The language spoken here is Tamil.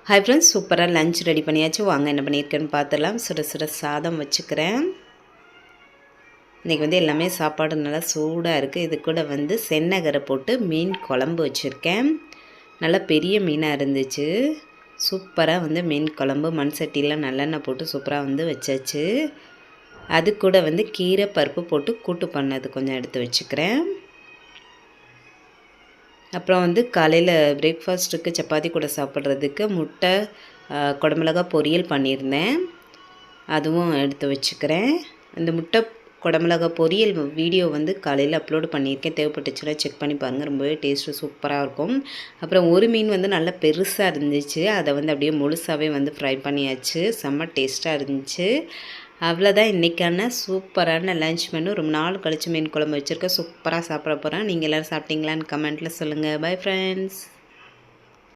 ஹாய் ஃப்ரெண்ட்ஸ், சூப்பராக லஞ்ச் ரெடி பண்ணியாச்சு. வாங்க என்ன பண்ணியிருக்கேன்னு பார்த்துலாம். சுட சுட சாதம் வச்சுக்கிறேன். இன்றைக்கி எல்லாமே சாப்பாடு நல்லா சூடாக இருக்குது. இது கூட சென்னகரை போட்டு மீன் குழம்பு வச்சுருக்கேன். நல்லா பெரிய மீனாக இருந்துச்சு. சூப்பராக மீன் குழம்பு மண் சட்டியில் நல்லெண்ணெய் போட்டு சூப்பராக வச்சாச்சு. அது கூட கீரை பருப்பு போட்டு கூட்டு பண்ணது கொஞ்சம் எடுத்து வச்சுக்கிறேன். அப்புறம் காலையில் பிரேக்ஃபாஸ்ட்டுக்கு சப்பாத்தி கூட சாப்பிட்றதுக்கு முட்டை குடமிளகா பொரியல் பண்ணியிருந்தேன். அதுவும் எடுத்து வச்சுக்கிறேன். இந்த முட்டை குடமிளகா பொரியல் வீடியோ காலையில் அப்லோடு பண்ணியிருக்கேன். தேவைப்பட்டுச்சுன்னா செக் பண்ணி பாருங்கள். ரொம்பவே டேஸ்ட்டு சூப்பராக இருக்கும். அப்புறம் ஒரு மீன் நல்லா பெருசாக இருந்துச்சு. அதை அப்படியே முழுசாகவே ஃப்ரை பண்ணியாச்சு. செம்ம டேஸ்ட்டாக இருந்துச்சு. அவ்வளோதான் இன்றைக்கான சூப்பரான லன்ச் மெனு. ரொம்ப நாள் கழிச்சு மீன் குழம்பு வச்சுருக்கேன். சூப்பராக சாப்பிட போகிறேன். நீங்கள் எல்லோரும் சாப்பிட்டீங்களான்னு கமெண்ட்டில் சொல்லுங்கள். Bye friends.